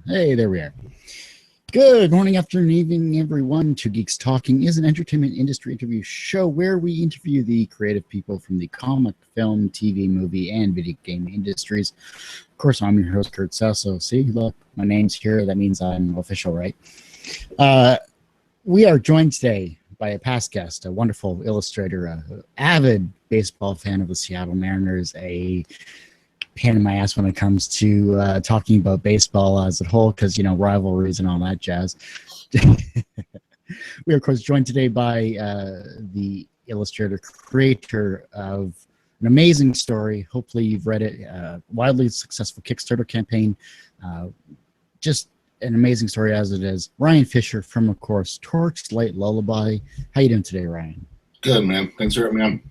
Hey, there we are. Good morning, afternoon, evening, everyone. Two Geeks Talking is an entertainment industry interview show where we interview the creative people from the comic, film, TV, movie, and video game industries. Of course, I'm your host, Kurt Sasso. See, look, my name's here. That means I'm official, right? We are joined today by a past guest, a wonderful illustrator, an avid baseball fan of the Seattle Mariners, a pain in my ass when it comes to talking about baseball as a whole, because, you know, rivalries and all that jazz. We are, of course, joined today by the illustrator, creator of an amazing story. Hopefully you've read it. Wildly successful Kickstarter campaign. Just an amazing story as it is. Ryan Fisher from, of course, Torchlight Lullaby. How you doing today, Ryan? Good, man. Thanks for having me on.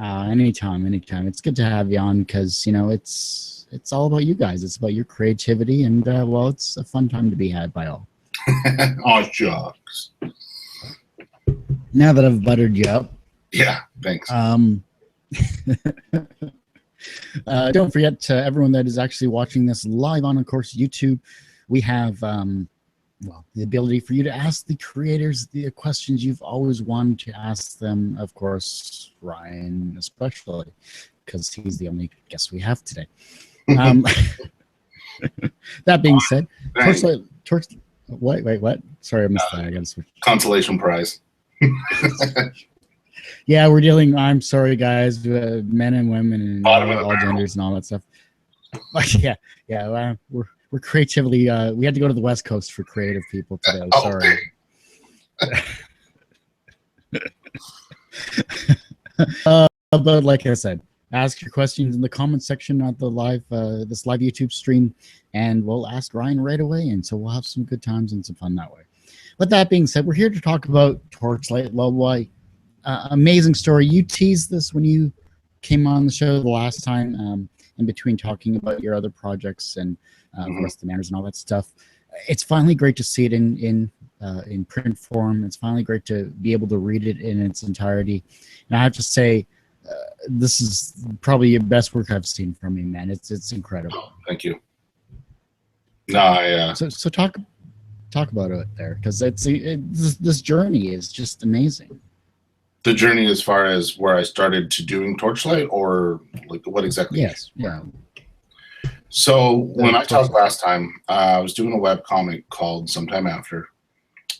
Anytime. It's good to have you on because, you know, it's all about you guys. It's about your creativity, and well, it's a fun time to be had by all. Oh, shucks. Now that I've buttered you up, yeah, thanks. Don't forget to everyone that is actually watching this live on, of course, YouTube. We have well, the ability for you to ask the creators the questions you've always wanted to ask them. Of course, Ryan especially, because he's the only guest we have today. That being said, what? Sorry, I missed that. I got to switch. Consolation prize. Yeah, we're dealing. I'm sorry, guys, men and women and all genders and all that stuff. But yeah, we're creatively. We had to go to the West Coast for creative people today. Sorry. But like I said, ask your questions in the comment section at the live this live YouTube stream, and we'll ask Ryan right away. And so we'll have some good times and some fun that way. But that being said, we're here to talk about Torchlight Lullaby. Amazing story. You teased this when you came on the show the last time, in between talking about your other projects and the rest of the Mariners and all that stuff. It's finally great to see it in print form. It's finally great to be able to read it in its entirety. And I have to say, this is probably the best work I've seen from you, man. It's incredible. Thank you. No, So talk about it there, because this journey is just amazing. The journey as far as where I started to doing Torchlight, or like what exactly? Yes, yeah. So when I talked last time, I was doing a web comic called Sometime After.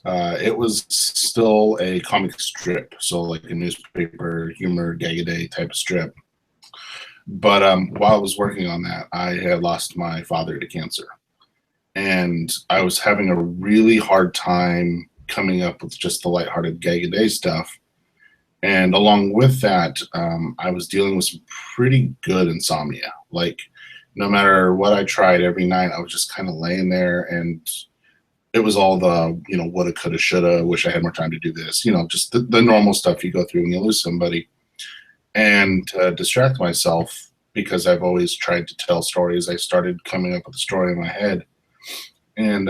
It was still a comic strip, so like a newspaper, humor, gag-a-day type of strip. But while I was working on that, I had lost my father to cancer. And I was having a really hard time coming up with just the lighthearted gag-a-day stuff. And along with that, I was dealing with some pretty good insomnia. Like, no matter what I tried every night, I was just kind of laying there, and it was all the, you know, woulda, coulda, shoulda, wish I had more time to do this, you know, just the normal stuff you go through when you lose somebody. And to distract myself, because I've always tried to tell stories, I started coming up with a story in my head. And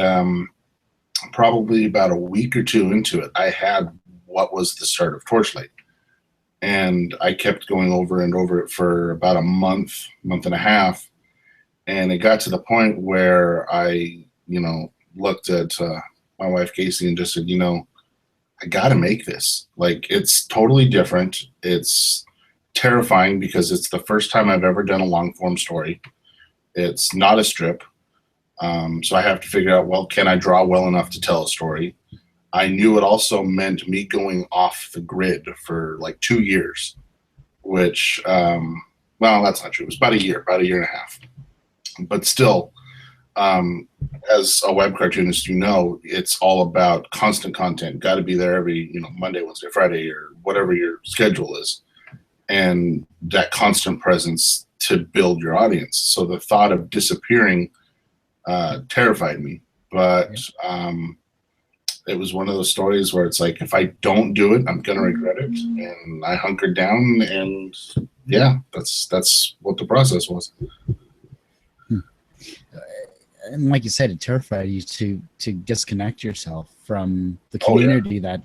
probably about a week or two into it, I had what was the start of Torchlight. And I kept going over and over it for about a month and a half. And it got to the point where I, you know, looked at my wife, Casey, and just said, you know, I got to make this. Like, it's totally different. It's terrifying because it's the first time I've ever done a long form story. It's not a strip. So I have to figure out, well, can I draw well enough to tell a story? I knew it also meant me going off the grid for like 2 years, which, well, that's not true. It was about a year and a half. But still, as a web cartoonist, you know, it's all about constant content. Got to be there every, you know, Monday, Wednesday, Friday, or whatever your schedule is. And that constant presence to build your audience. So the thought of disappearing terrified me. But it was one of those stories where it's like, if I don't do it, I'm gonna regret it. And I hunkered down, and yeah, that's what the process was. And like you said, it terrified you to disconnect yourself from the community that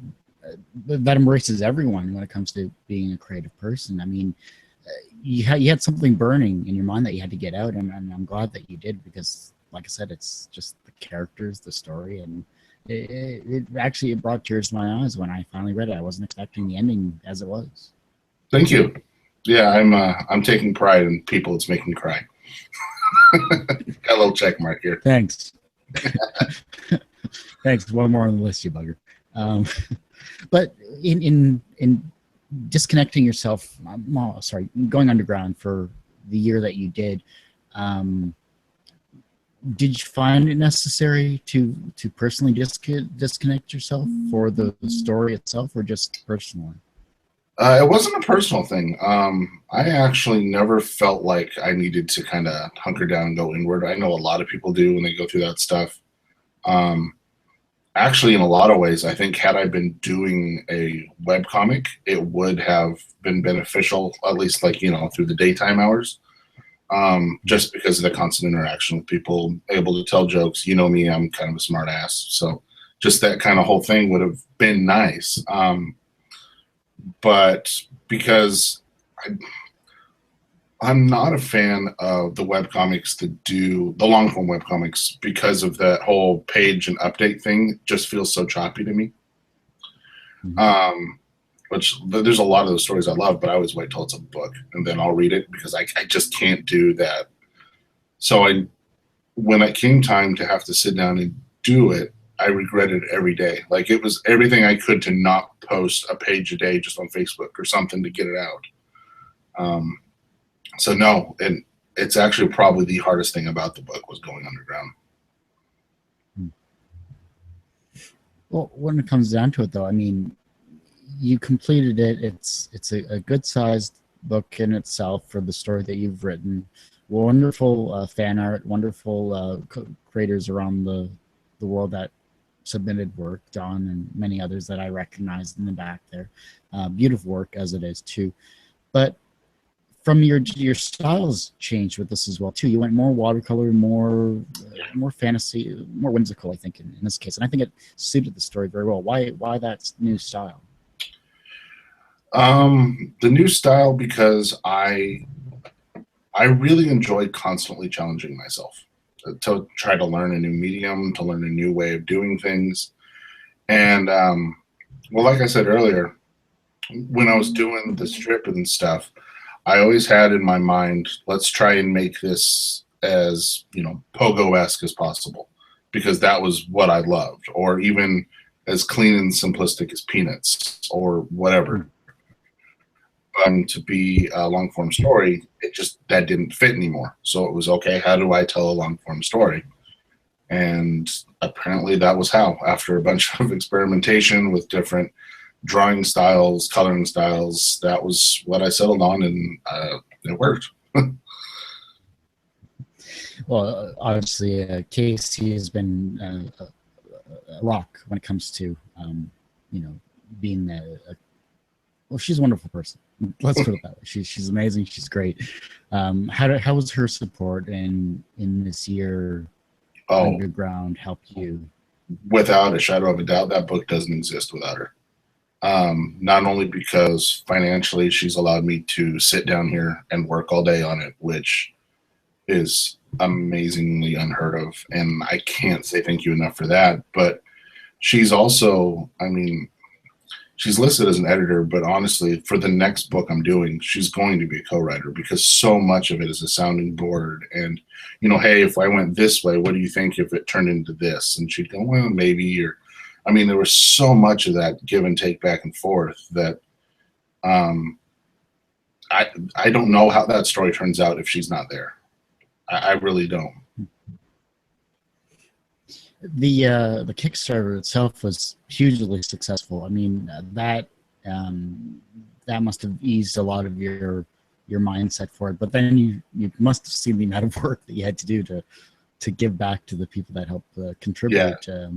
embraces everyone when it comes to being a creative person. I mean, you had something burning in your mind that you had to get out, and I'm glad that you did, because like I said, it's just the characters, the story, and it actually it brought tears to my eyes when I finally read it. I wasn't expecting the ending as it was. Thank you. Yeah, I'm taking pride in people it's making cry. Got a little check mark here. Thanks. Thanks. One more on the list, you bugger. But in disconnecting yourself, going underground for the year that you did you find it necessary to personally disconnect yourself for the story itself, or just personally? It wasn't a personal thing. I actually never felt like I needed to kind of hunker down and go inward. I know a lot of people do when they go through that stuff. Actually, in a lot of ways, I think had I been doing a webcomic, it would have been beneficial, at least like, through the daytime hours, just because of the constant interaction with people, able to tell jokes. You know me, I'm kind of a smart ass. So just that kind of whole thing would have been nice. But because I'm not a fan of the webcomics that do the long form webcomics, because of that whole page and update thing. It just feels so choppy to me. Which there's a lot of those stories I love, but I always wait till it's a book and then I'll read it, because I just can't do that. So when it came time to have to sit down and do it, I regretted every day. Like, it was everything I could to not post a page a day just on Facebook or something to get it out. So no, and it's actually probably the hardest thing about the book was going underground. Well, when it comes down to it, though, I mean, you completed it. It's a good sized book in itself for the story that you've written. Wonderful fan art, wonderful creators around the world that submitted work, Don and many others that I recognized in the back there. Beautiful work as it is too. But from your styles changed with this as well too. You went more watercolor, more fantasy, more whimsical, I think, in this case, and I think it suited the story very well. Why that new style? The new style, because I really enjoy constantly challenging myself to try to learn a new medium, to learn a new way of doing things. And well, like I said earlier, when I was doing the strip and stuff, I always had in my mind, let's try and make this as, pogo-esque as possible, because that was what I loved, or even as clean and simplistic as Peanuts or whatever. To be a long form story, that didn't fit anymore. So it was, okay, how do I tell a long form story? And apparently that was how, after a bunch of experimentation with different drawing styles, coloring styles, that was what I settled on, and it worked. Well, obviously, Casey has been a rock when it comes to, being well, she's a wonderful person. Let's put it that way. She's amazing. She's great. How was her support in this year? Underground helped you? Without a shadow of a doubt, that book doesn't exist without her. Not only because financially she's allowed me to sit down here and work all day on it, which is amazingly unheard of, and I can't say thank you enough for that, but she's also, she's listed as an editor, but honestly, for the next book I'm doing, she's going to be a co-writer, because so much of it is a sounding board. And, hey, if I went this way, what do you think if it turned into this? And she'd go, well, maybe. Or, there was so much of that give and take back and forth that I don't know how that story turns out if she's not there. I really don't. The Kickstarter itself was hugely successful. That must have eased a lot of your mindset for it. But then you must have seen the amount of work that you had to do to give back to the people that helped contribute. Yeah.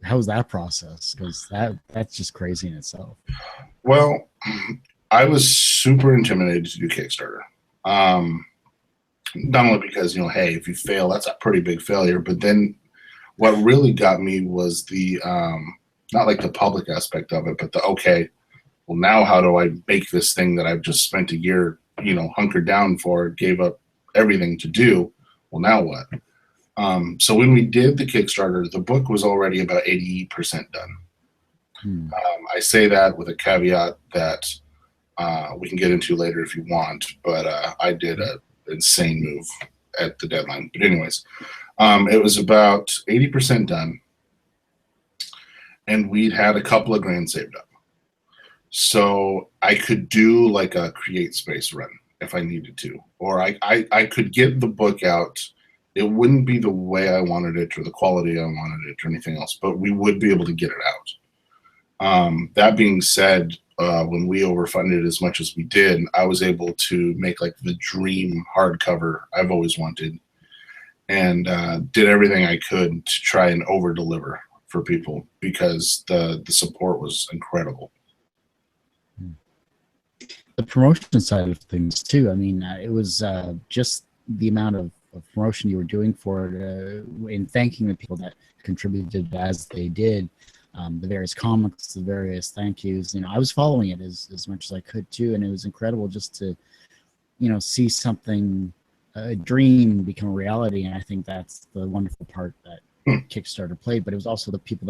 How was that process? Because that's just crazy in itself. Well, I was super intimidated to do Kickstarter. Not only because, hey, if you fail, that's a pretty big failure. But then what really got me was the, not like the public aspect of it, but okay, well, now how do I make this thing that I've just spent a year hunkered down for, gave up everything to do. Well, now what? So when we did the Kickstarter, the book was already about 80% done. I say that with a caveat that we can get into later if you want, but I did an insane move at the deadline. But anyways, it was about 80% done, and we'd had a couple of grand saved up. So I could do like a create space run if I needed to, or I could get the book out. It wouldn't be the way I wanted it or the quality I wanted it or anything else, but we would be able to get it out. That being said, when we overfunded as much as we did, I was able to make like the dream hardcover I've always wanted, and did everything I could to try and over deliver for people because the support was incredible. The promotion side of things too. I mean, it was just the amount of promotion you were doing for it, in thanking the people that contributed as they did, the various comics, the various thank yous. I was following it as much as I could too, and it was incredible just to, see something, a dream become a reality. And I think that's the wonderful part that Kickstarter played. But it was also the people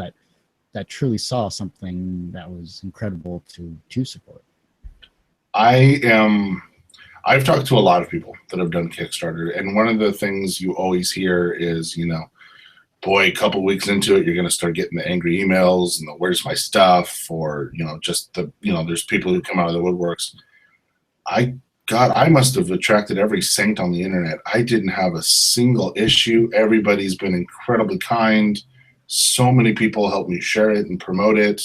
that truly saw something that was incredible to support. I've talked to a lot of people that have done Kickstarter, and one of the things you always hear is, boy, a couple weeks into it, you're going to start getting the angry emails and the where's my stuff, or, just the, there's people who come out of the woodworks. I must have attracted every saint on the internet. I didn't have a single issue. Everybody's been incredibly kind. So many people helped me share it and promote it.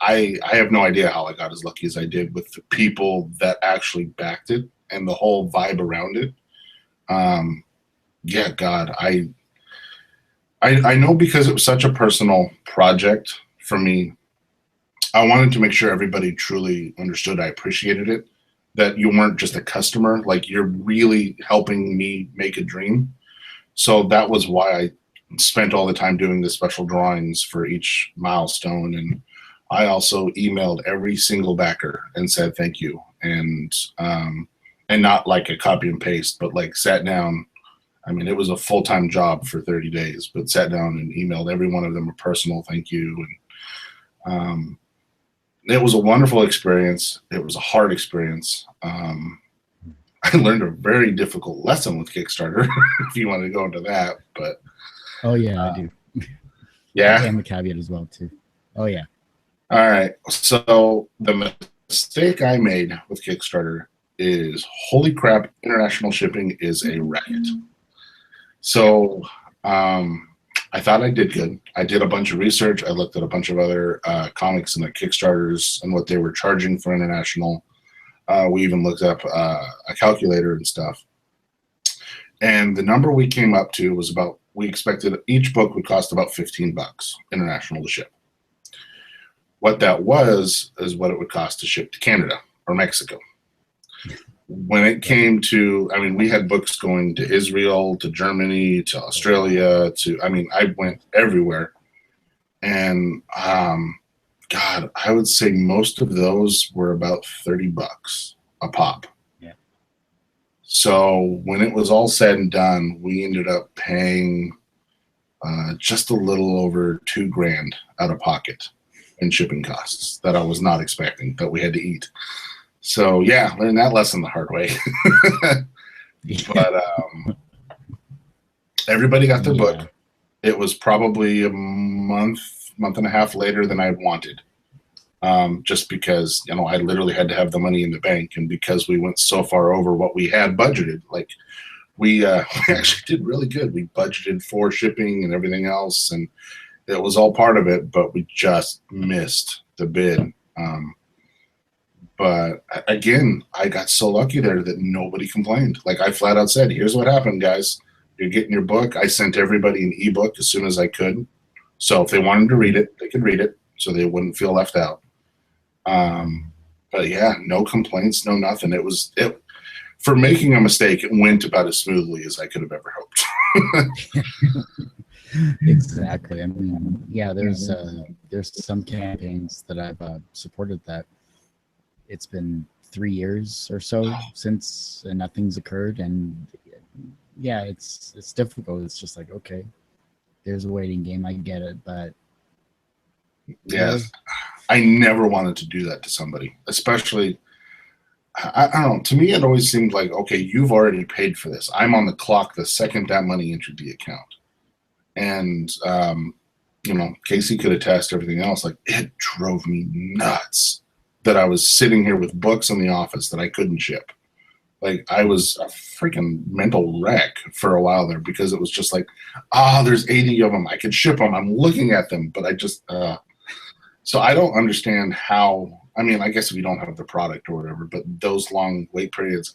I have no idea how I got as lucky as I did with the people that actually backed it and the whole vibe around it. Yeah, God, I know because it was such a personal project for me, I wanted to make sure everybody truly understood I appreciated it, that you weren't just a customer, like you're really helping me make a dream. So that was why I spent all the time doing the special drawings for each milestone. And I also emailed every single backer and said thank you, and not like a copy and paste, but like sat down. I mean, it was a full-time job for 30 days, but sat down and emailed every one of them a personal thank you. And it was a wonderful experience. It was a hard experience. I learned a very difficult lesson with Kickstarter, if you want to go into that. But oh yeah, I do. Yeah, and the caveat as well too. Oh yeah. All right. So the mistake I made with Kickstarter is, holy crap, international shipping is a racket. So I thought I did good. I did a bunch of research. I looked at a bunch of other comics and the Kickstarters and what they were charging for international. We even looked up a calculator and stuff. And the number we came up to was about, we expected each book would cost about $15 international to ship. What that was is what it would cost to ship to Canada or Mexico. When it came to, I mean, we had books going to Israel, to Germany, to Australia, I went everywhere. And God, I would say most of those were about $30 a pop. Yeah. So when it was all said and done, we ended up paying just a little over $2,000 out of pocket in shipping costs that I was not expecting, that we had to eat. So yeah, learned that lesson the hard way. But everybody got their book. It was probably a month and a half later than I wanted. Just because, I literally had to have the money in the bank, and because we went so far over what we had budgeted, like we actually did really good. We budgeted for shipping and everything else, and it was all part of it, but we just missed the bid. But again, I got so lucky there that nobody complained. Like I flat out said, here's what happened, guys. You're getting your book. I sent everybody an ebook as soon as I could. So if they wanted to read it, they could read it so they wouldn't feel left out. But yeah, no complaints, no nothing. It for making a mistake, it went about as smoothly as I could have ever hoped. Exactly. I mean, yeah, there's some campaigns that I've supported that it's been 3 years or so since, and nothing's occurred. And yeah, it's difficult. It's just like, okay, there's a waiting game. I get it, but yes, I never wanted to do that to somebody, especially. I don't know. To me, it always seemed like, okay, you've already paid for this. I'm on the clock the second that money entered the account. And, you know, Casey could attest to everything else. Like, it drove me nuts that I was sitting here with books in the office that I couldn't ship. Like, I was a freaking mental wreck for a while there, because it was just like, there's 80 of them. I could ship them. I'm looking at them, but I just, so I don't understand how. I mean, I guess if you don't have the product or whatever, but those long wait periods,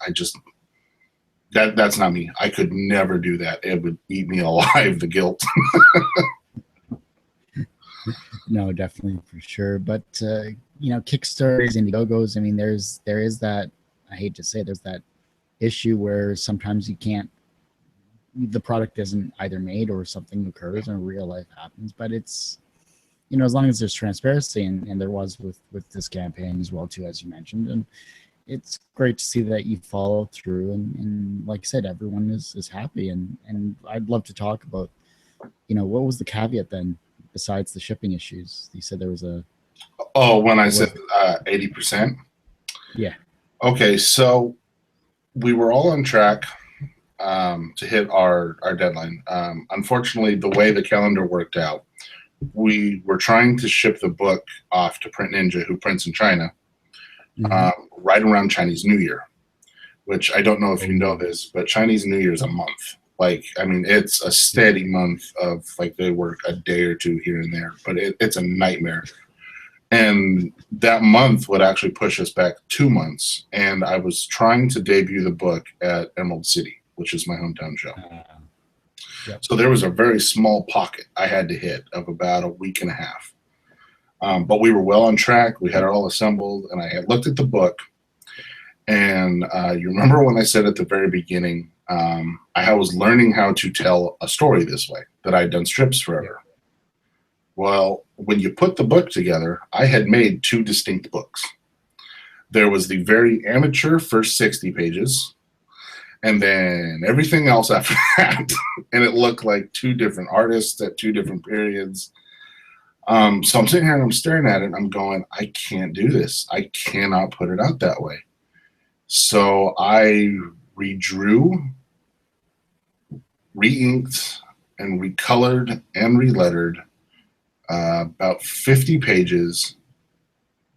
that's not me. I could never do that. It would eat me alive, the guilt. No, definitely, for sure. But you know, Kickstarters, Indiegogos, I mean, there is that, I hate to say, there's that issue where sometimes you can't, the product isn't either made, or something occurs and real life happens. But it's, you know, as long as there's transparency, and there was with this campaign as well too, as you mentioned, and it's great to see that you follow through, and like I said, everyone is happy, and I'd love to talk about, you know, what was the caveat then besides the shipping issues? You said there was a When I said 80%. Yeah. Okay, so we were all on track to hit our deadline. Unfortunately, the way the calendar worked out, we were trying to ship the book off to Print Ninja, who prints in China, right around Chinese New Year, which I don't know if you know this, but Chinese New Year is a month. Like, I mean, it's a steady month of, like, they work a day or two here and there, but it's a nightmare. And that month would actually push us back 2 months. And I was trying to debut the book at Emerald City, which is my hometown show. Yep. So there was a very small pocket I had to hit of about a week and a half. But we were well on track. We had it all assembled, and I had looked at the book. And you remember when I said at the very beginning, I was learning how to tell a story this way, that I'd done strips forever. Well, when you put the book together, I had made 2 distinct books. There was the very amateur first 60 pages, and then everything else after that. And it looked like 2 different artists at 2 different periods. So I'm sitting here and I'm staring at it and I'm going, I can't do this. I cannot put it out that way. So I redrew, re-inked, and recolored and relettered about 50 pages.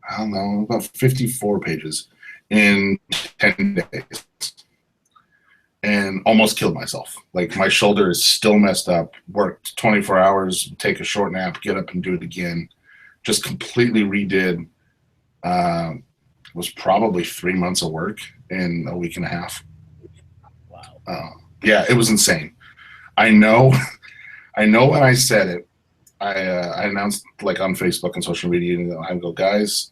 I don't know, about 54 pages in 10 days. And almost killed myself. Like, my shoulder is still messed up. Worked 24 hours, take a short nap, get up and do it again. Just completely redid. Was probably 3 months of work in a week and a half. Wow. Yeah, it was insane. I know when I said it, I announced, like, on Facebook and social media, and I go, guys,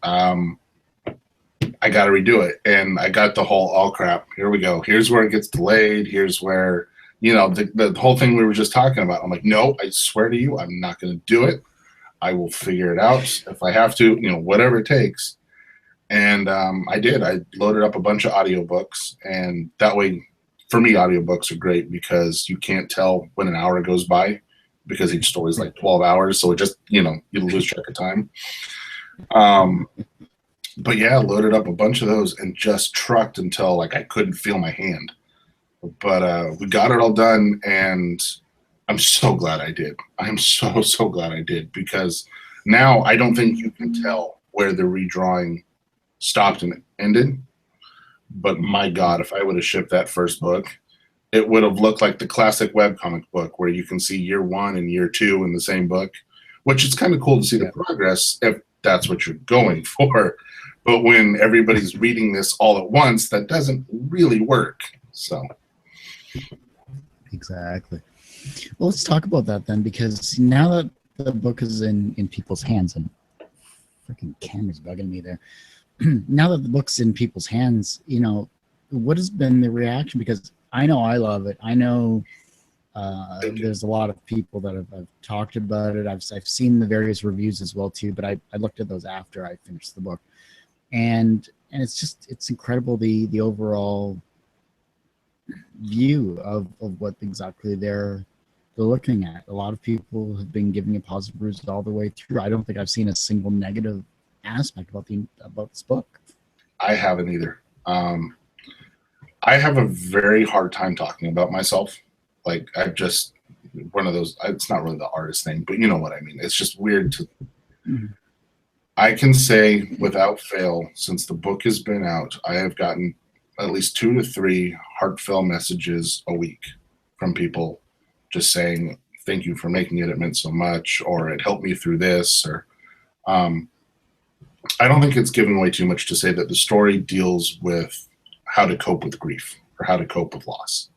I got to redo it. And I got the whole, oh crap, here we go. Here's where it gets delayed. Here's where, you know, the whole thing we were just talking about. I'm like, no, I swear to you, I'm not going to do it. I will figure it out if I have to, you know, whatever it takes. And I did. I loaded up a bunch of audiobooks. And that way, for me, audiobooks are great because you can't tell when an hour goes by, because each story is like 12 hours. So it just, you know, you lose track of time. But yeah, loaded up a bunch of those and just trucked until, like, I couldn't feel my hand. But we got it all done, and I'm so glad I did. I'm so glad I did, because now I don't think you can tell where the redrawing stopped and ended. But my God, if I would have shipped that first book, it would have looked like the classic webcomic book where you can see year 1 and year 2 in the same book, which is kind of cool to see the progress if that's what you're going for. But when everybody's reading this all at once, that doesn't really work. So, exactly. Well, let's talk about that then, because now that the book is in people's hands, and freaking camera's bugging me there. Now that the book's in people's hands, you know, what has been the reaction? Because I know I love it. I know there's a lot of people that have talked about it. I've seen the various reviews as well too, but I looked at those after I finished the book. And and it's incredible the overall view of what exactly they're looking at. A lot of people have been giving it positive reviews all the way through. I don't think I've seen a single negative aspect about this book. I haven't either. I have a very hard time talking about myself. Like, I've just one of those. It's not really the artist thing, but you know what I mean. It's just weird to. I can say without fail, since the book has been out, I have gotten at least 2 to 3 heartfelt messages a week from people just saying, thank you for making it. It meant so much, or it helped me through this, or I don't think it's giving away too much to say that the story deals with how to cope with grief or how to cope with loss.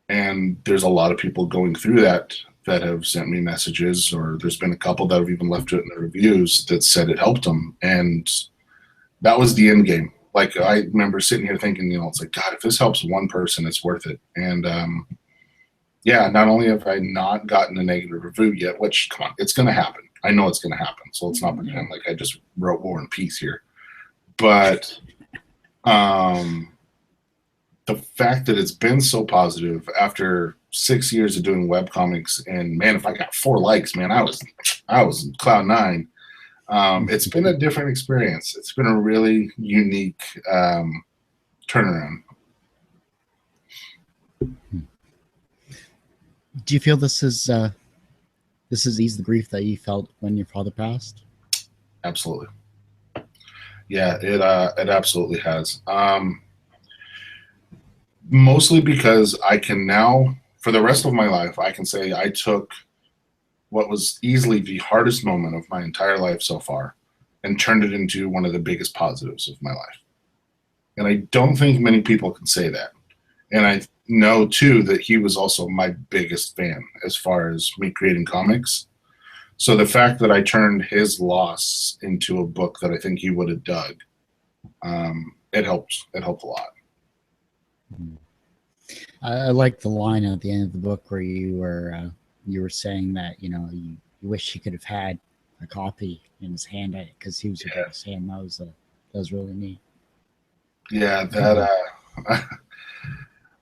And there's a lot of people going through that have sent me messages, or there's been a couple that have even left it in the reviews that said it helped them. And that was the end game. Like, I remember sitting here thinking, it's like, God, if this helps one person, it's worth it. And yeah, not only have I not gotten a negative review yet, which, come on, it's going to happen. I know it's going to happen. So let's not pretend like I just wrote War and Peace here. But the fact that it's been so positive after 6 years of doing webcomics, and man, if I got 4 likes, man, I was in cloud 9. It's been a different experience. It's been a really unique turnaround. Do you feel this has eased the grief that you felt when your father passed? Absolutely. Yeah, it absolutely has. Mostly because I can now, for the rest of my life, I can say I took what was easily the hardest moment of my entire life so far and turned it into one of the biggest positives of my life. And I don't think many people can say that. And I know, too, that he was also my biggest fan as far as me creating comics. So the fact that I turned his loss into a book that I think he would have dug, it helped. It helped a lot. I like the line at the end of the book where you were saying that you wish he could have had a copy in his hand because he was your biggest fan. That was really neat. Yeah, that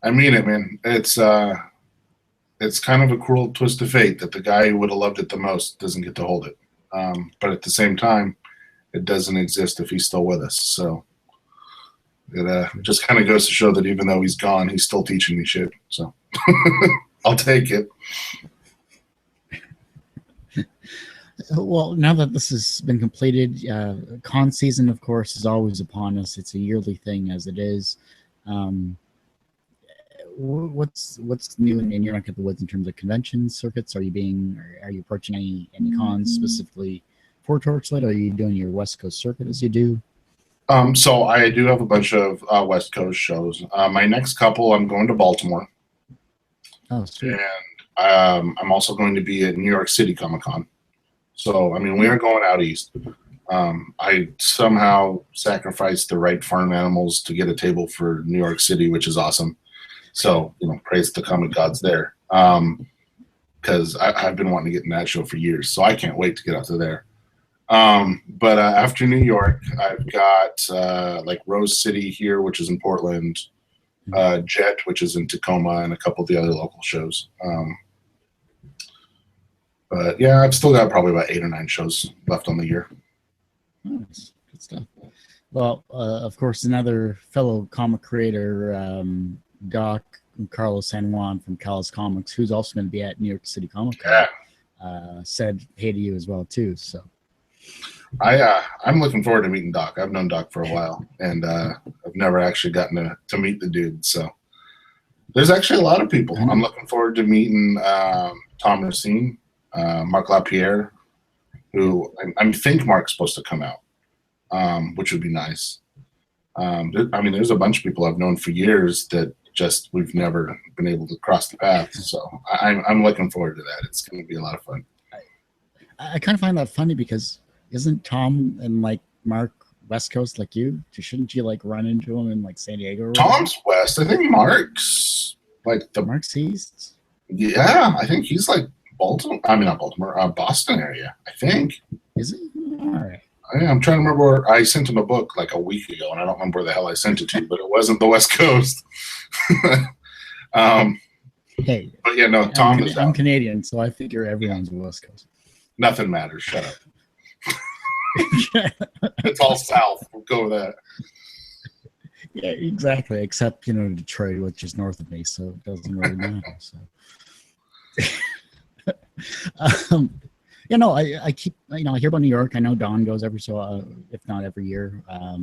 I mean it, man. It's kind of a cruel twist of fate that the guy who would have loved it the most doesn't get to hold it. But at the same time, it doesn't exist if he's still with us. So it just kind of goes to show that even though he's gone, he's still teaching me shit. So I'll take it. Well, now that this has been completed, con season, of course, is always upon us. It's a yearly thing, as it is. What's new in your neck of the woods in terms of convention circuits? Are you approaching any cons specifically for Torchlight? Are you doing your West Coast circuit as you do? So I do have a bunch of West Coast shows. My next couple, I'm going to Baltimore. Oh, sweet. And I'm also going to be at New York City Comic Con. So, I mean, we are going out east. I somehow sacrificed the right farm animals to get a table for New York City, which is awesome. So, praise the comic gods there. Because I've been wanting to get in that show for years. So I can't wait to get out to there. But after New York, I've got like Rose City here, which is in Portland, Jet, which is in Tacoma, and a couple of the other local shows. But yeah, I've still got probably about 8 or 9 shows left on the year. Nice. Good stuff. Well, of course, another fellow comic creator, Doc Carlos San Juan from Callis Comics, who's also going to be at New York City Comic Con, said hey to you as well, too. So I'm looking forward to meeting Doc. I've known Doc for a while, and I've never actually gotten to meet the dude. So there's actually a lot of people. I'm looking forward to meeting Tom Racine, Mark LaPierre, who I think Mark's supposed to come out, which would be nice. There's a bunch of people I've known for years that just we've never been able to cross the paths. So I'm looking forward to that. It's going to be a lot of fun. I kind of find that funny because isn't Tom and like Mark West Coast like you? Shouldn't you like run into him in like San Diego? Or Tom's West. I think Mark's like Mark's East. Yeah, I think he's like Baltimore. I mean, not Baltimore. Boston area. I think. Is it? All right. I'm trying to remember where I sent him a book like a week ago, and I don't remember where the hell I sent it to, but it wasn't the West Coast. Hey, but yeah, no, Tom is I'm Canadian, so I figure everyone's West Coast. Nothing matters. Shut up. It's all south. We'll go with that. Yeah, exactly. Except, you know, Detroit, which is north of me, so it doesn't really matter. So, you know, I keep, you know, I hear about New York. I know Don goes every so, if not every year. I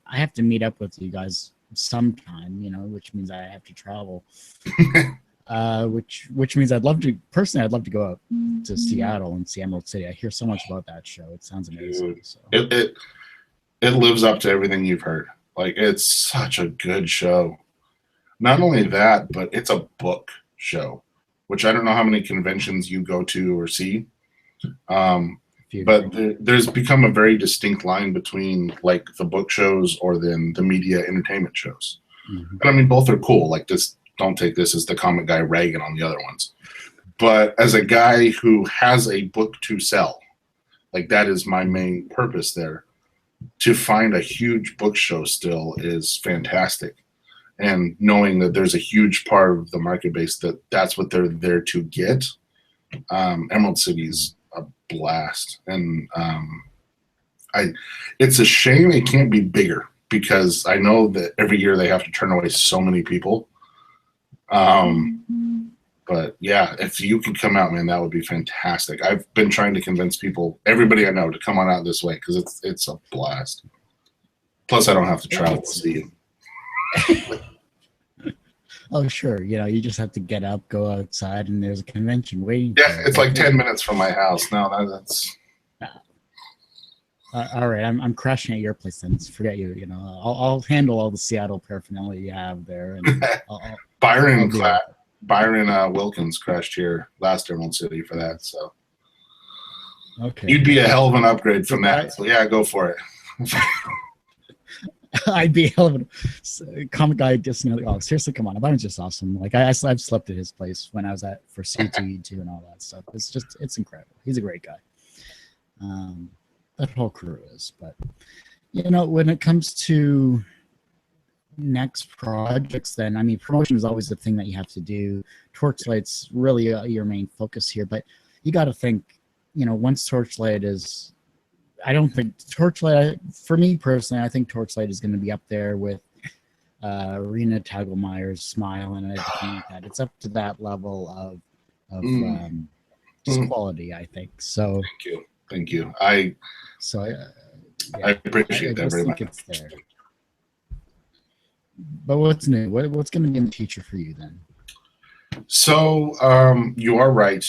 have to meet up with you guys sometime, you know, which means I have to travel. Which means I'd love to go out to Seattle and see Emerald City. I hear so much about that show. It sounds amazing. Dude, so. It lives up to everything you've heard. Like, it's such a good show. Not only that, but it's a book show, which I don't know how many conventions you go to or see. But there's become a very distinct line between like the book shows or then the media entertainment shows. Mm-hmm. And I mean, both are cool. Like, this, don't take this as the comic guy ragging on the other ones. But as a guy who has a book to sell, like, that is my main purpose there. To find a huge book show still is fantastic. And knowing that there's a huge part of the market base that's what they're there to get. Emerald City's a blast. And it's a shame it can't be bigger, because I know that every year they have to turn away so many people. But yeah, if you could come out, man, that would be fantastic. I've been trying to convince people, everybody I know, to come on out this way, because it's a blast. Plus, I don't have to travel to see you. Oh, sure. You know, you just have to get up, go outside, and there's a convention waiting. Yeah, it's like 10 minutes from my house. No, that's. All right, I'm crashing at your place then. Forget you. You know, I'll handle all the Seattle paraphernalia you have there. And Byron Wilkins crashed here last Emerald City for that. So. Okay. You'd be a hell of an upgrade from that. So yeah, go for it. I'd be a hell of a comic guy. Just, you know, oh, seriously, come on. Byron's just awesome. Like, I've slept at his place when I was for C2E2 and all that stuff. It's incredible. He's a great guy. That whole crew is. But, you know, when it comes to next projects, then, I mean, promotion is always the thing that you have to do. Torchlight's really your main focus here. But you got to think, you know, once Torchlight is, I don't think Torchlight, for me personally, I think Torchlight is going to be up there with Rena Tagelmeyer's Smile and everything like that. It's up to that level of just quality, I think. So thank you. I appreciate that very much. It's there. But what's new? What's going to be in the future for you then? So you are right,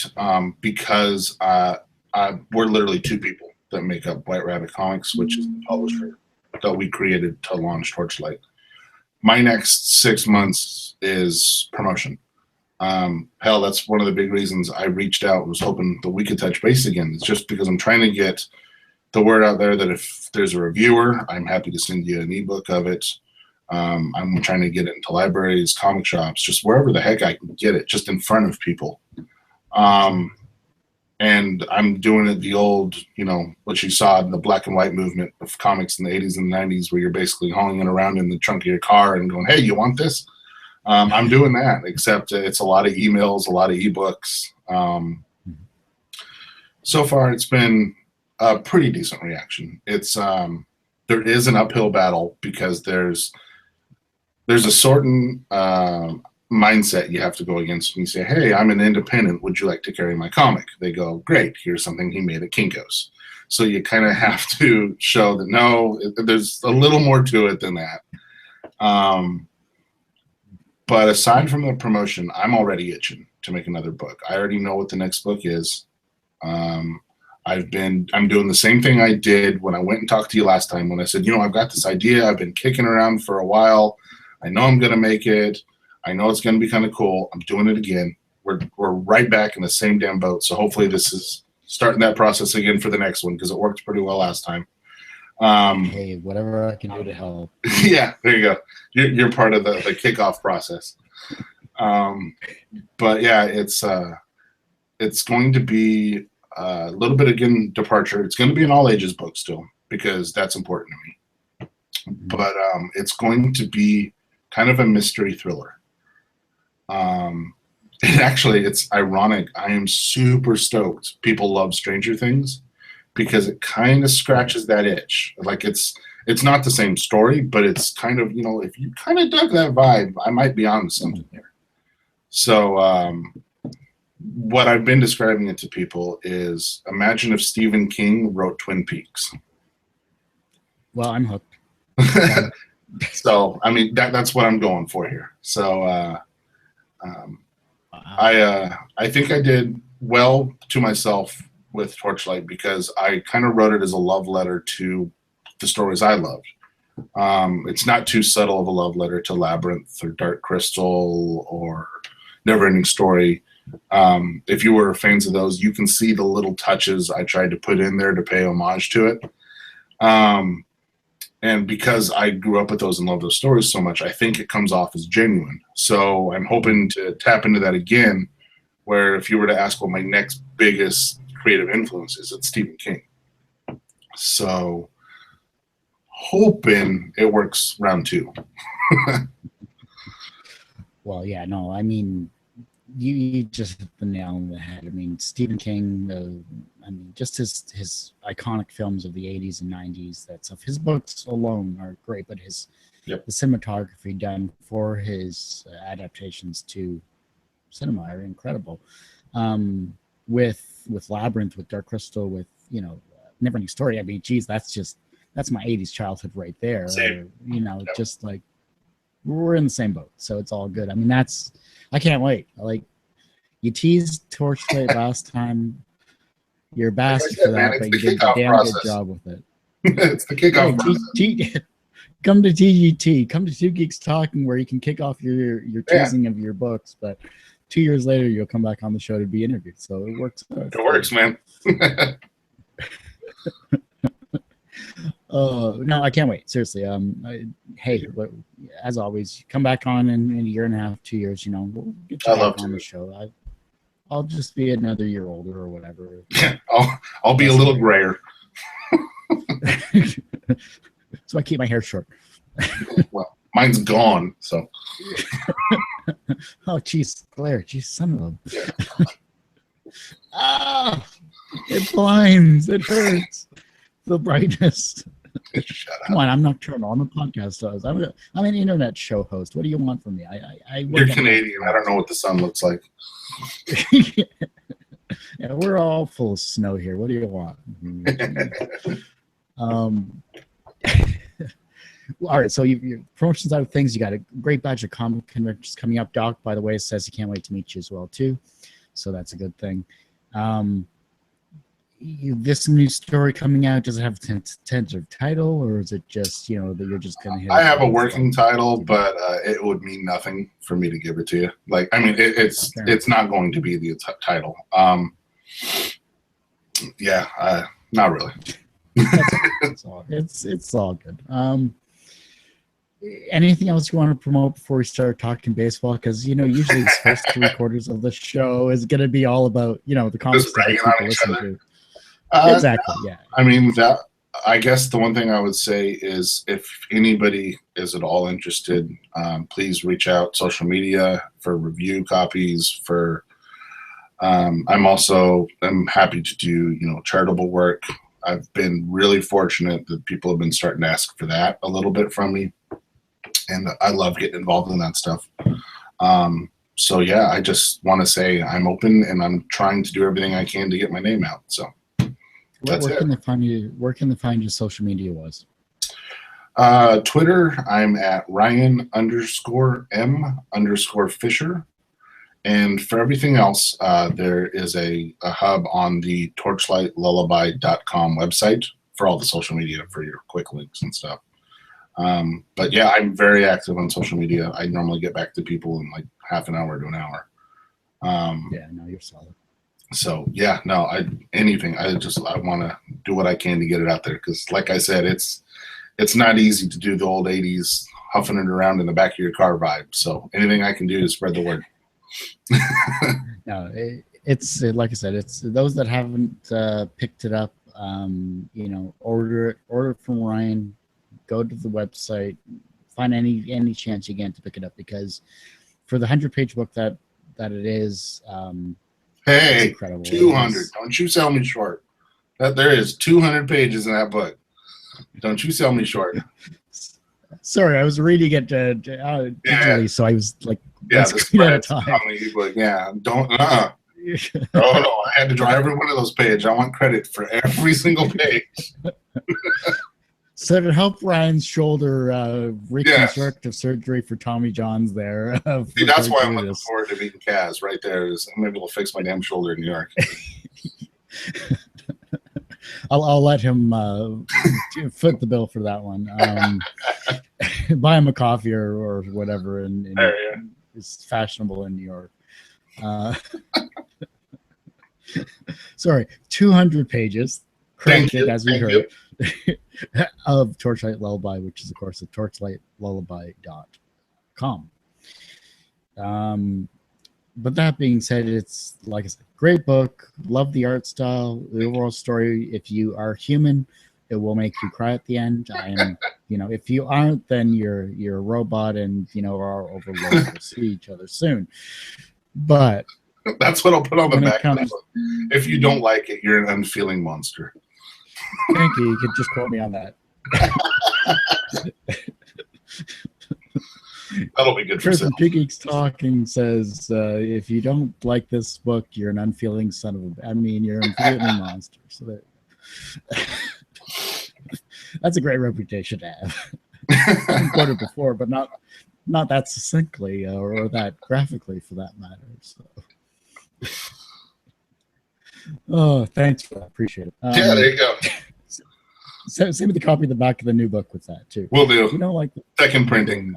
because we're literally two people that make up White Rabbit Comics, which is the publisher that we created to launch Torchlight. My next 6 months is promotion. Hell, that's one of the big reasons I reached out, was hoping that we could touch base again. It's just because I'm trying to get the word out there that if there's a reviewer, I'm happy to send you an ebook of it. I'm trying to get it into libraries, comic shops, just wherever the heck I can get it, just in front of people. And I'm doing it the old, you know, what you saw in the black and white movement of comics in the 80s and 90s, where you're basically hauling it around in the trunk of your car and going, hey, you want this? I'm doing that, except it's a lot of emails, a lot of ebooks. So far, it's been a pretty decent reaction. It's there is an uphill battle, because there's a certain mindset you have to go against when you say, hey, I'm an independent, would you like to carry my comic? They go, great, here's something he made at Kinko's. So you kind of have to show that no, there's a little more to it than that. But aside from the promotion, I'm already itching to make another book. I already know what the next book is. I'm doing the same thing I did when I went and talked to you last time, when I said, you know, I've got this idea, I've been kicking around for a while, I know I'm going to make it, I know it's going to be kind of cool, I'm doing it again. We're right back in the same damn boat, so hopefully this is starting that process again for the next one, because it worked pretty well last time. Hey, whatever I can do to help. Yeah, there you go. You're part of the kickoff process. But yeah, it's going to be a little bit again departure. It's going to be an all ages book still because that's important to me. But it's going to be kind of a mystery thriller. And actually, it's ironic. I am super stoked. People love Stranger Things because it kind of scratches that itch. Like it's not the same story, but it's kind of, if you kind of dug that vibe, I might be onto something here. So what I've been describing it to people is imagine if Stephen King wrote Twin Peaks. Well, I'm hooked. So, I mean, that's what I'm going for here. So I think I did well to myself with Torchlight because I kind of wrote it as a love letter to the stories I loved. It's not too subtle of a love letter to Labyrinth or Dark Crystal or Neverending Story. If you were fans of those, you can see the little touches I tried to put in there to pay homage to it. And because I grew up with those and love those stories so much, I think it comes off as genuine. So I'm hoping to tap into that again, where if you were to ask what my next biggest creative influence is, it's Stephen King. So hoping it works round two. Well, yeah, no, I mean, you just hit the nail on the head. I mean, Stephen King, just his iconic films of the 80s and 90s, that stuff. His books alone are great, but the cinematography done for his adaptations to cinema are incredible. With Labyrinth, with Dark Crystal, with Neverending Story. I mean, geez, that's my 80s childhood right there. Same. Just like we're in the same boat, so it's all good. I mean, I can't wait. Like, you teased Torchlight last time. You're a bastard for that, but you did a damn good job with it. It's the kickoff process. Come to TGT. Come to Two Geeks Talking, where you can kick off your teasing of your books. But 2 years later, you'll come back on the show to be interviewed. So it works. It works, man. No, I can't wait. Seriously. Hey, as always, come back on in a year and a half, 2 years. We'll get you back on the show. I'll just be another year older or whatever. I'll be a little grayer. So I keep my hair short. Well, mine's gone. So. Oh, geez, Claire, geez, son of a. It blinds. It hurts. The brightness. Shut up. Come on, I'm nocturnal. I'm a podcast host. I'm an internet show host. What do you want from me? You're Canadian. I don't know what the sun looks like. Yeah, we're all full of snow here. What do you want? All right, so your promotion side of things, you got a great batch of comic conventions coming up. Doc, by the way, says he can't wait to meet you as well too, so that's a good thing. This new story coming out, does it have a tentative title, or is it just that you're just gonna hit? I have a working title, but it would mean nothing for me to give it to you. Like, I mean, it's not going to be the title. Not really. It's all good. Anything else you want to promote before we start talking baseball? Because usually the first 3/4 of the show is going to be all about the comics that people listen to. Exactly. Yeah. I mean, I guess the one thing I would say is if anybody is at all interested, please reach out social media for review copies. I'm happy to do charitable work. I've been really fortunate that people have been starting to ask for that a little bit from me, and I love getting involved in that stuff. So yeah, I just want to say I'm open and I'm trying to do everything I can to get my name out. So. Where can they find you? Where can they find your social media was? Twitter, I'm at Ryan_M_Fisher. And for everything else, there is a hub on the torchlightlullaby.com website for all the social media for your quick links and stuff. But yeah, I'm very active on social media. I normally get back to people in like half an hour to an hour. You're solid. So yeah, no, anything. I want to do what I can to get it out there because, like I said, it's not easy to do the old '80s huffing it around in the back of your car vibe. So anything I can do to spread the word. No, it's like I said, it's those that haven't picked it up. Order it from Ryan. Go to the website, find any chance you get to pick it up, because for the 100-page book that it is, it's Hey, incredible. 200. Don't you sell me short. There is 200 pages in that book. Don't you sell me short. Sorry, I was reading it digitally, so I was like, yeah, one screen at a time. But yeah, don't. No, I had to draw every one of those pages. I want credit for every single page. So to help Ryan's shoulder reconstructive surgery for Tommy John's there. See, that's why I'm looking forward to meeting Kaz right there. Is I'm able to fix my damn shoulder in New York. I'll let him foot the bill for that one. Buy him a coffee or whatever, and it's fashionable in New York. Sorry, 200 pages. Corrected as we heard. Of Torchlight Lullaby, which is of course at torchlightlullaby.com. But that being said, it's like I said, great book. Love the art style, the overall story. If you are human, it will make you cry at the end. I am, if you aren't, then you're a robot, and our overlord will see each other soon. But that's what I'll put on the back. If you don't like it, you're an unfeeling monster. Thank you. You could just quote me on that. That'll be good for Person Geeks Talking says, if you don't like this book, you're an unfeeling son of a... you're an unfeeling monster. So that's a great reputation to have. I've quoted before, but not that succinctly or that graphically, for that matter. So. Oh, thanks for that. Appreciate it. Yeah, there you go. Same with the copy of the back of the new book with that too. Will do. You don't like the second printing.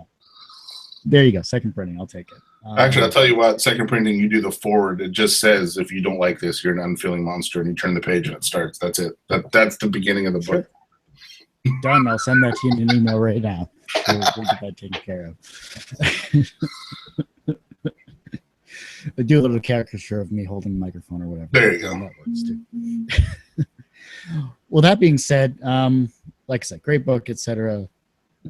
There you go. Second printing. I'll take it. Actually, I'll tell you what. Second printing, you do the forward. It just says, if you don't like this, you're an unfeeling monster, and you turn the page and it starts. That's it. That's the beginning of the book. Done. I'll send that to you in an email right now. We'll get that taken care of. Do a little caricature of me holding the microphone or whatever. There you go. That works too. Well, that being said, like I said, great book, etc.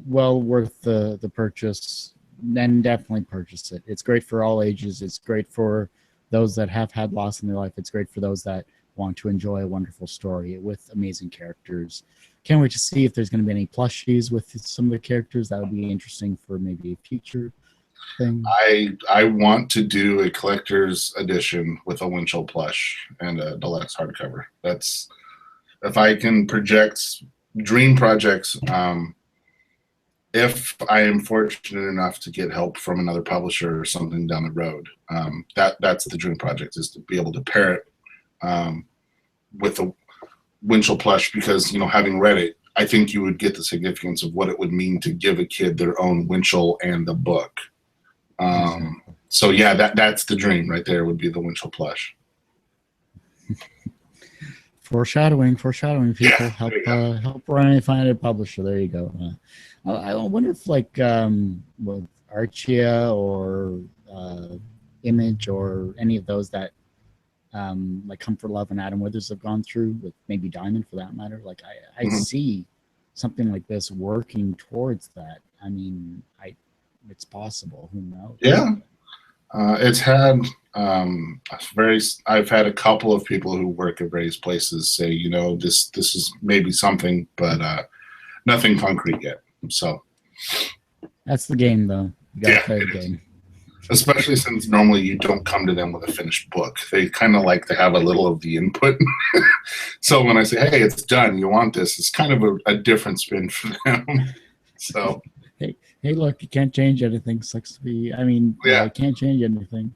Well worth the purchase. Then definitely purchase it. It's great for all ages. It's great for those that have had loss in their life. It's great for those that want to enjoy a wonderful story with amazing characters. Can't wait to see if there's going to be any plushies with some of the characters. That would be interesting for maybe a future thing. I want to do a collector's edition with a Winchell plush and a deluxe hardcover. That's if I can project dream projects. If I am fortunate enough to get help from another publisher or something down the road, that's the dream project, is to be able to pair it with a Winchell plush, because having read it, I think you would get the significance of what it would mean to give a kid their own Winchell and the book. So yeah, that's the dream right there, would be the Winchell plush. Foreshadowing, people. Yeah, help Ryan find a publisher. There you go. I wonder if with Archia or Image or any of those that like Comfort Love and Adam Withers have gone through, with maybe Diamond for that matter. Like I see something like this working towards that. It's possible. Who knows? Yeah. It's had I've had a couple of people who work at various places say, this is maybe something, but nothing concrete yet. So that's the game, though. You gotta play the game. Especially since normally you don't come to them with a finished book. They kind of like to have a little of the input. So when I say, hey, it's done, you want this, it's kind of a different spin for them. So hey, look, you can't change anything. Sucks to be. You can't change anything.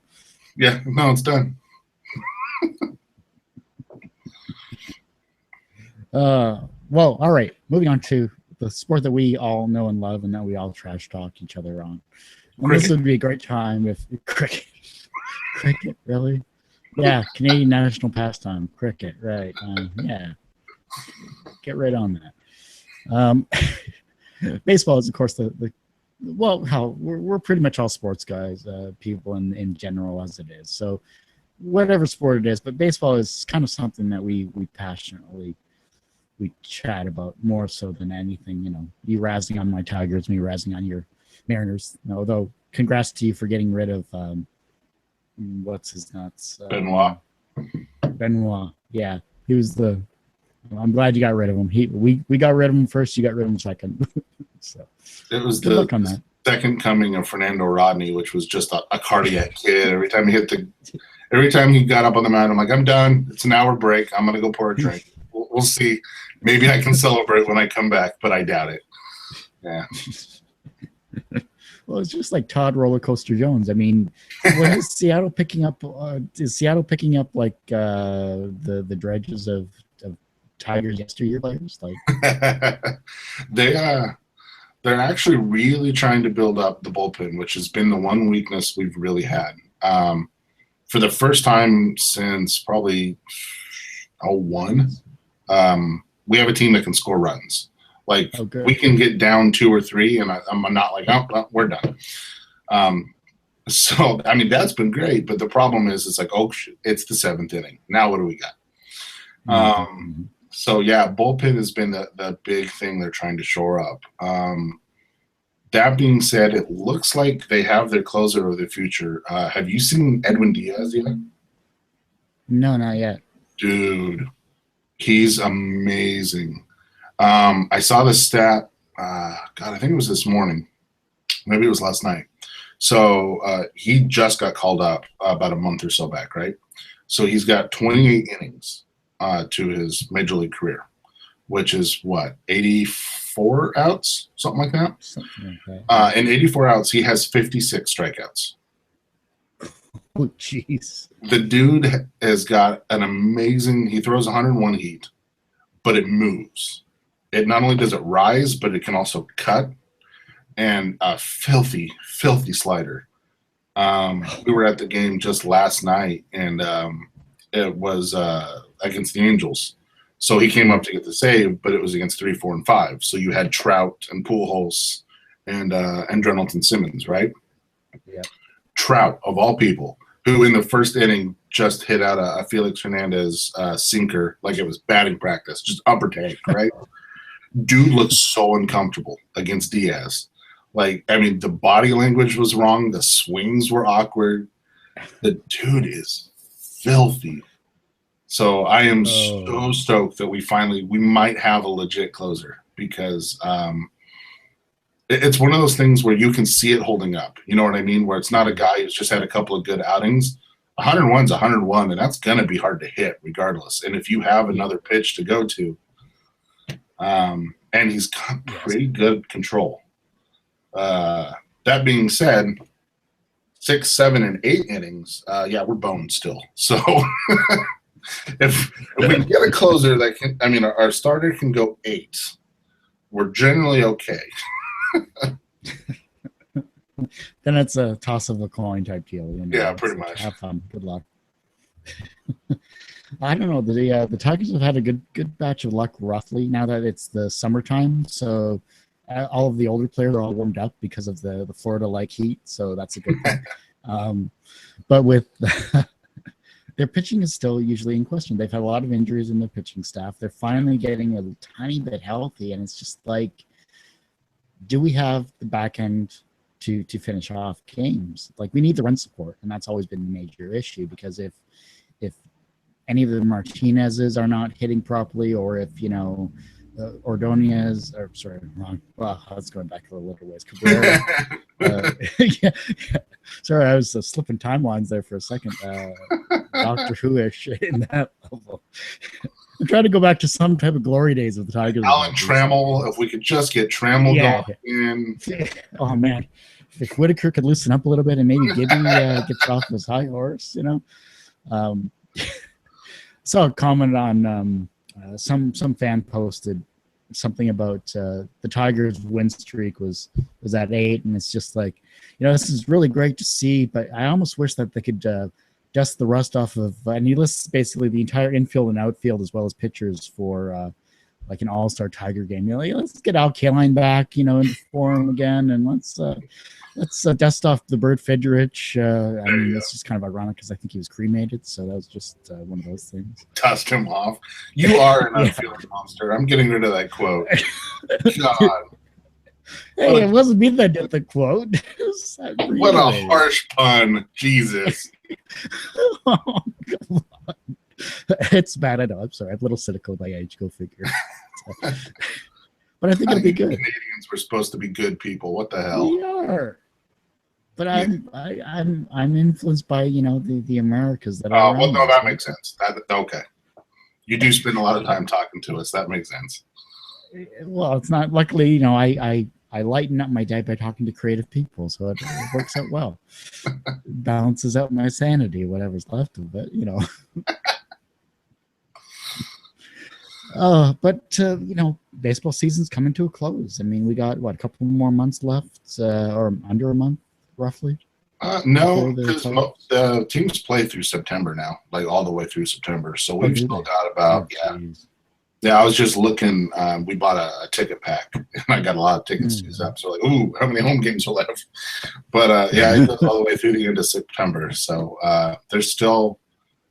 Yeah, no, it's done. Well, all right. Moving on to the sport that we all know and love, and that we all trash talk each other on. And this would be a great time if cricket. Cricket, really? Yeah, Canadian national pastime, cricket. Right? Yeah. Get right on that. Baseball is, of course, we're pretty much all sports guys, people in general, as it is. So whatever sport it is, but baseball is kind of something that we passionately we chat about more so than anything. You know, you razzing on my Tigers, me razzing on your Mariners. Although, congrats to you for getting rid of what's his nuts, Benoit. Yeah, he was the. I'm glad you got rid of him. We got rid of him first. You got rid of him second. So it was the second coming of Fernando Rodney, which was just a cardiac kid. Every time he got up on the mound, I'm like, I'm done. It's an hour break. I'm gonna go pour a drink. We'll see. Maybe I can celebrate when I come back, but I doubt it. Yeah. Well, it's just like Todd Roller Coaster Jones. I mean, when is Seattle picking up? Is Seattle picking up like the dredges of Tigers yesteryear players? Like they're actually really trying to build up the bullpen, which has been the one weakness we've really had. For the first time since probably 01, we have a team that can score runs. Like we can get down 2 or 3, and I'm not like, oh, well, we're done. So I mean that's been great, but the problem is it's like, oh shit, it's the 7th inning. Now what do we got? So yeah, bullpen has been the big thing they're trying to shore up. That being said, it looks like they have their closer of the future. Have you seen Edwin Diaz yet? No, not yet. Dude, he's amazing. I saw the stat. God, I think it was this morning. Maybe it was last night. So he just got called up about a month or so back, right? So he's got 28 innings to his major league career, which is what, 84 outs, something like that. Something like that. In 84 outs, he has 56 strikeouts. Oh, jeez. The dude has got an amazing. He throws 101 heat, but it moves. It not only does it rise, but it can also cut, and a filthy, filthy slider. We were at the game just last night, and it was against the Angels. So he came up to get the save, but it was against 3, 4, and 5. So you had Trout and Pujols and Andrelton Simmons, right? Yeah. Trout, of all people, who in the first inning just hit out a Felix Hernandez sinker like it was batting practice, just upper tank, right? Dude looks so uncomfortable against Diaz. Like, I mean, the body language was wrong. The swings were awkward. The dude is filthy. So I am so stoked that we might have a legit closer, because it's one of those things where you can see it holding up. You know what I mean? Where it's not a guy who's just had a couple of good outings. 101's 101, and that's going to be hard to hit regardless. And if you have another pitch to go to, and he's got pretty good control. That being said, 6, 7, and 8 innings, we're boned still. So if we can get a closer that can, I mean, our starter can go 8, we're generally okay. Then it's a toss of a coin type deal. You know? Yeah, pretty much. Have fun. Good luck. I don't know. The Tigers have had a good batch of luck roughly now that it's the summertime. So all of the older players are all warmed up because of the Florida-like heat. So that's a good thing. But with their pitching is still usually in question. They've had a lot of injuries in their pitching staff. They're finally getting a tiny bit healthy, and it's just like, do we have the back end to finish off games? Like, we need the run support, and that's always been the major issue, because if any of the Martinez's are not hitting properly, or if, you know, Ordonez, or sorry, wrong. Well, I was going back a little ways. Cabrera. Yeah. Sorry, I was slipping timelines there for a second. Doctor Who-ish in that level. I'm trying to go back to some type of glory days of the Tigers. Alan Trammell, if we could just get Trammell going in. Oh, man. If Whitaker could loosen up a little bit and maybe Gibby gets off his high horse, you know. Saw a comment on some fan posted something about the Tigers' win streak was at 8, and it's just like, you know, this is really great to see, but I almost wish that they could dust the rust off of, and he lists basically the entire infield and outfield as well as pitchers for like an all-star Tiger game. Like, let's get Al Kaline back, in the forum again, and let's dust off the Bert Fidrich. I mean, that's just kind of ironic because I think he was cremated, so that was just one of those things. Dust him off. You are an unfeeling monster. I'm getting rid of that quote. God. Hey, it wasn't me that did the quote. What a harsh pun. Jesus. Oh, come on. It's bad, I know. I'm sorry. I'm a little cynical by age, go figure. But I think it'll be good. Canadians were supposed to be good people. What the hell? We are. But I'm influenced by, the Americas that are. Oh, well, no, that makes sense. Okay. You do spend a lot of time talking to us. That makes sense. Well, it's not. Luckily, I lighten up my day by talking to creative people, so it works out well. Balances out my sanity, whatever's left of it, But baseball season's coming to a close. I mean, we got a couple more months left, or under a month, roughly. No, because the teams play through September now, like all the way through September. So we've still got about Yeah, I was just looking. We bought a ticket pack, and I got a lot of tickets to use up. So, ooh, how many home games are left? But it goes all the way through the end of September. So there's still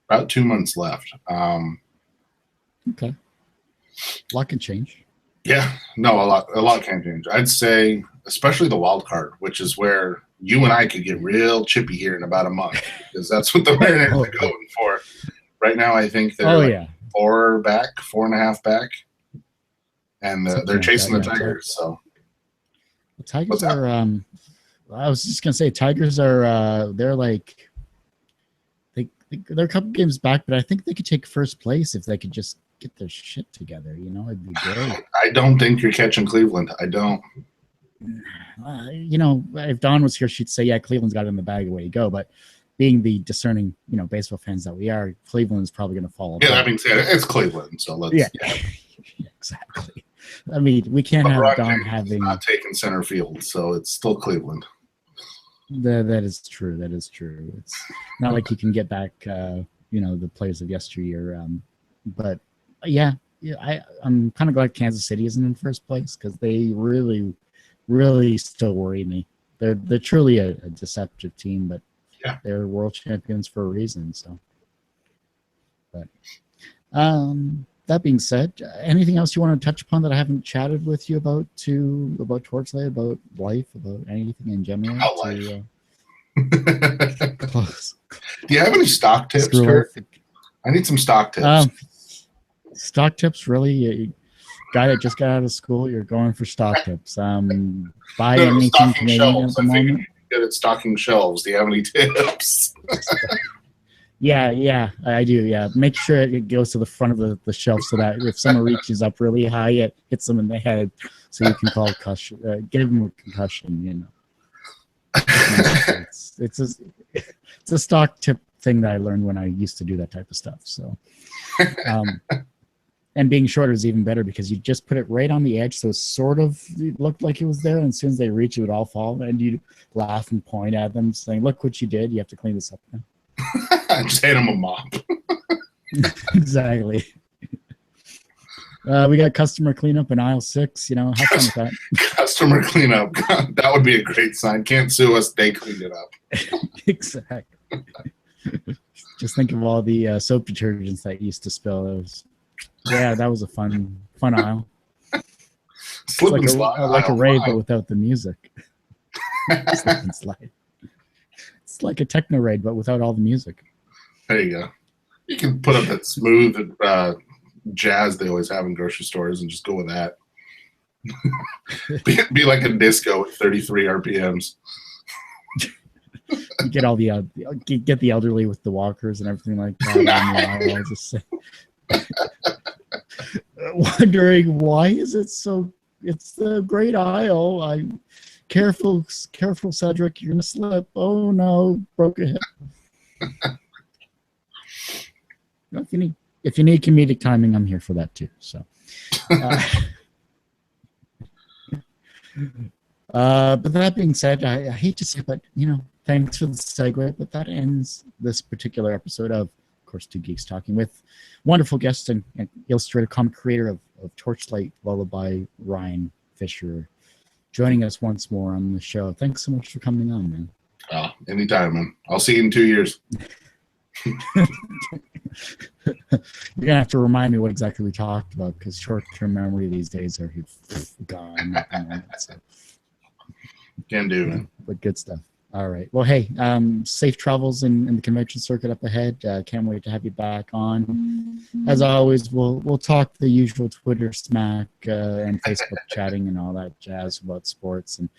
about 2 months left. Okay, a lot can change. Yeah, no, a lot can change. I'd say, especially the wild card, which is where you and I could get real chippy here in about a month, because that's what the Mariners are going for. Right now, I think they're 4.5 back, and they're chasing the Tigers. So the Tigers are. I was just gonna say, Tigers are. They're like, they're a couple games back, but I think they could take first place if they could just get their shit together. It'd be great. I don't think you're catching Cleveland. I don't. If Dawn was here, she'd say, "Yeah, Cleveland's got it in the bag. Away you go." But being the discerning, baseball fans that we are, Cleveland's probably going to fall apart. Yeah, that being said, it's Cleveland, so let's. Yeah, exactly. I mean, we can't have Don having not taking center field, so it's still Cleveland. That is true. That is true. It's not like you can get back, the players of yesteryear. But I'm kind of glad Kansas City isn't in first place, because they really, really still worry me. They're truly a deceptive team, but. Yeah. They're world champions for a reason. So, but that being said, anything else you want to touch upon that I haven't chatted with you about Torchlight, about life, about anything in general? About life. Close. Do you have any stock tips, Kurt? I need some stock tips. Stock tips, really? A guy that just got out of school, you're going for stock tips. Buy anything Canadian at the moment. Good at stocking shelves. Do you have any tips? Yeah, I do. Yeah, make sure it goes to the front of the shelf so that if someone reaches up really high, it hits them in the head, so you can call give them a concussion. It's a stock tip thing that I learned when I used to do that type of stuff. So, and being shorter is even better, because you just put it right on the edge, so it looked like it was there, and as soon as they reach, it would all fall, and you laugh and point at them, saying, "Look what you did! You have to clean this up now." Just hand them a mop. Exactly. We got customer cleanup in aisle 6. Have fun with that. Customer cleanup. That would be a great sign. Can't sue us. They cleaned it up. Exactly. Just think of all the soap detergents that used to spill. That was a fun aisle. It's like a rave, but without the music. Slip and slide. It's like a techno raid, but without all the music. There you go. You can put up that smooth jazz they always have in grocery stores and just go with that. be like a disco at 33 RPMs. You get all the get the elderly with the walkers and everything like that. Wondering why is it so? It's the great aisle. Careful, Cedric, you're gonna slip. Oh no, broke a hip. If you need comedic timing, I'm here for that too. So, but that being said, I hate to say, but thanks for the segue. But that ends this particular episode of course, Two Geeks Talking, with wonderful guest and illustrator comic creator of Torchlight Lullaby, Ryan Fisher, joining us once more on the show. Thanks so much for coming on, man. Anytime, man. I'll see you in 2 years. You're gonna have to remind me what exactly we talked about, because short-term memory these days are gone. So. Can do, man. But good stuff. All right. Well, hey, safe travels in the convention circuit up ahead. Can't wait to have you back on. As always, we'll talk the usual Twitter smack and Facebook chatting and all that jazz about sports, and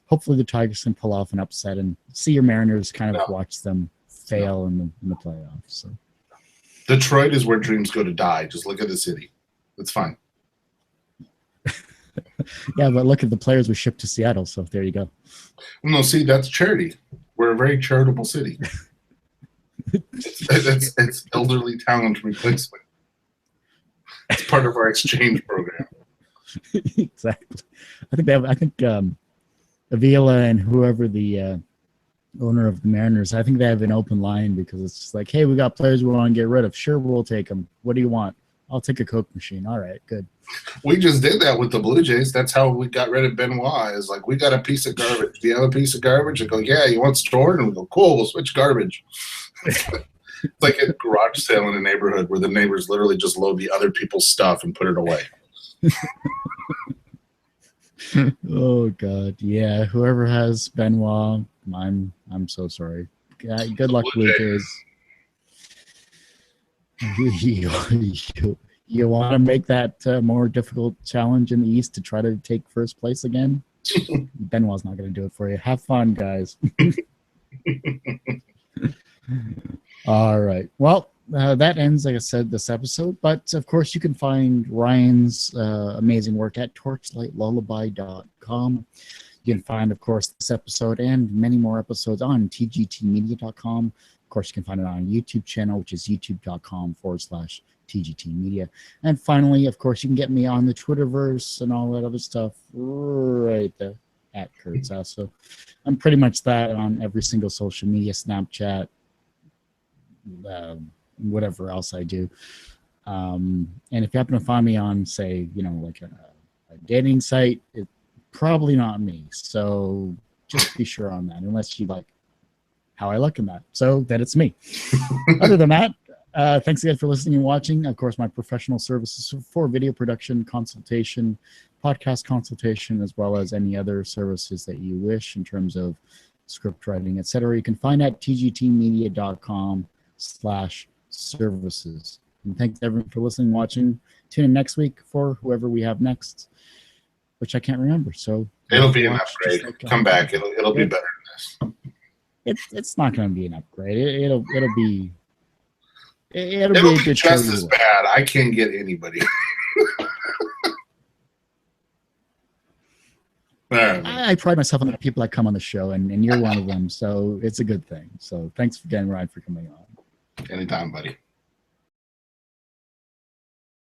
hopefully the Tigers can pull off an upset and see your Mariners kind of watch them fail in the playoffs. So Detroit is where dreams go to die. Just look at the city. It's fine. Yeah, but look at the players we shipped to Seattle. So there you go. No, see, that's charity. We're a very charitable city. it's elderly talent replacement. It's part of our exchange program. Exactly. I think Avila and whoever the owner of the Mariners, I think they have an open line, because it's just like, hey, we got players we want to get rid of. Sure, we'll take them. What do you want? I'll take a Coke machine. All right, good. We just did that with the Blue Jays. That's how we got rid of Benoit. Is like, we got a piece of garbage. Do you have a piece of garbage? I go, yeah, you want stored? And we go, cool, we'll switch garbage. It's like a garage sale in a neighborhood where the neighbors literally just load the other people's stuff and put it away. Oh God, yeah. Whoever has Benoit, I'm so sorry. Good luck, Blue Jays. You want to make that more difficult challenge in the East to try to take first place again? Benoit's not going to do it for you. Have fun, guys. All right. Well, that ends, like I said, this episode. But, of course, you can find Ryan's amazing work at torchlightlullaby.com. You can find, of course, this episode and many more episodes on tgtmedia.com. Of course, you can find it on our YouTube channel, which is youtube.com/TGTmedia. And finally, of course, you can get me on the Twitterverse and all that other stuff right there at Kurt's House. So I'm pretty much that on every single social media, Snapchat, whatever else I do. And if you happen to find me on, say, like a dating site, it's probably not me. So just be sure on that, unless you like how I look in that. So that it's me. Other than that, thanks again for listening and watching. Of course, my professional services for video production, consultation, podcast consultation, as well as any other services that you wish in terms of script writing, etc. You can find at tgtmedia.com/services. And thanks everyone for listening and watching. Tune in next week for whoever we have next, which I can't remember. So it'll be an upgrade. Come back. It'll be better than this. It's not going to be an upgrade. It'll be a good show. Just as bad. I can't get anybody. I pride myself on the people that come on the show, and you're one of them. So it's a good thing. So thanks again, Ryan, for coming on. Anytime, buddy.